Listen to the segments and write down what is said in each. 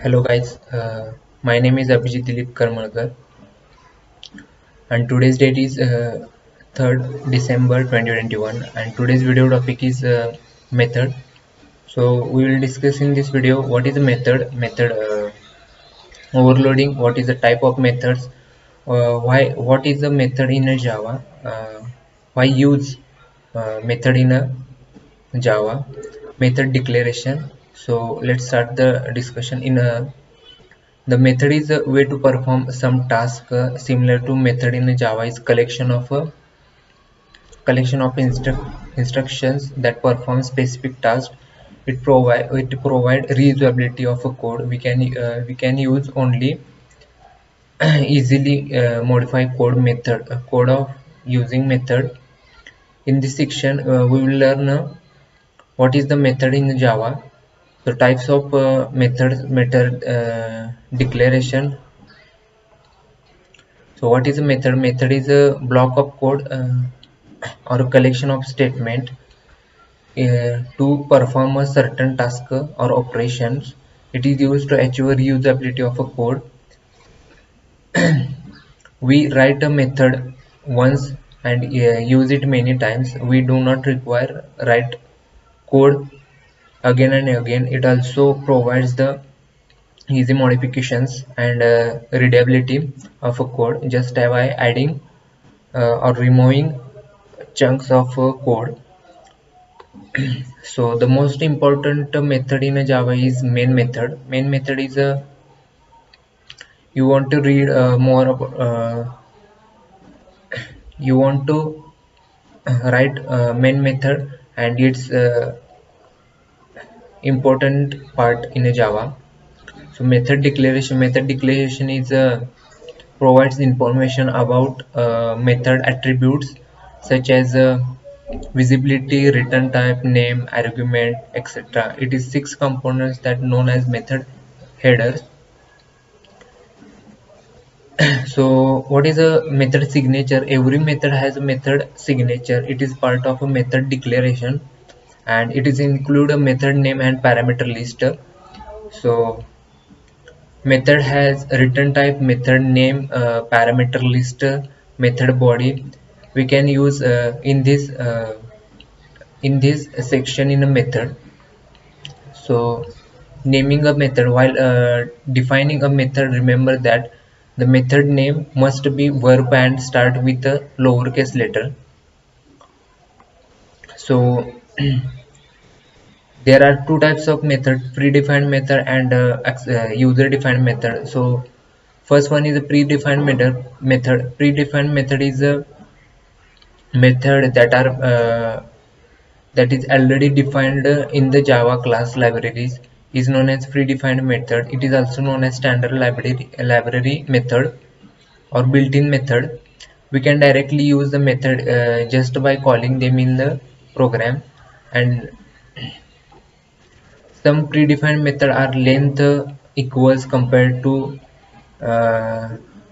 Hello guys, my name is Abhijit Dilip Karmalkar and today's date is 3rd December 2021 and today's video topic is method. So we will discuss in this video what is a method overloading, what is the type of methods, what is the method in a Java, why use method in a Java, method declaration. So let's start the discussion in a The method is a way to perform some task similar to method in Java is instructions that perform specific tasks. It provide reusability of a code. We can use only easily modify code of using method. In this section, we will learn what is the method in Java, the types of method declaration. So what is a method? Method is a block of code or a collection of statement to perform a certain task or operations. It is used to achieve reusability of a code. We write a method once and use it many times. We do not require write code again and again. It also provides the easy modifications and readability of a code just by adding or removing chunks of code. So the most important method in a Java is main method. Main method is a you want to read more about you want to write main method and its important part in a Java. So method declaration is provides information about method attributes such as visibility, return type, name, argument, etc. It is 6 components that known as method headers. So what is a method signature? Every method has a method signature. It is part of a method declaration and it is include a method name and parameter list. So method has return type, method name, parameter list, method body. We can use in this section in a method. So naming a method while defining a method, remember that the method name must be verb and start with a lowercase letter. So there are two types of method: predefined method and user defined method. So first one is a predefined method. Predefined method is a method that is already defined in the Java class libraries is known as predefined method. It is also known as standard library method or built-in method. We can directly use the method just by calling them in the program, and some predefined method are length equals compared to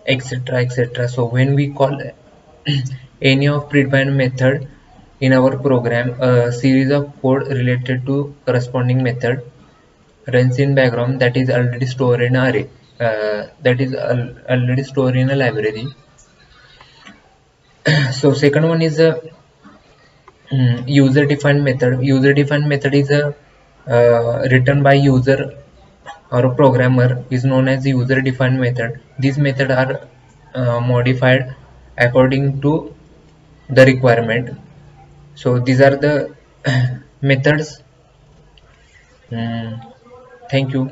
etc. So when we call any of predefined method in our program, a series of code related to corresponding method runs in background that is already stored in array, already stored in a library. So second one is a user defined method. User defined method is a written by user or a programmer, is known as user defined method. These methods are modified according to the requirement. So these are the methods. Thank you.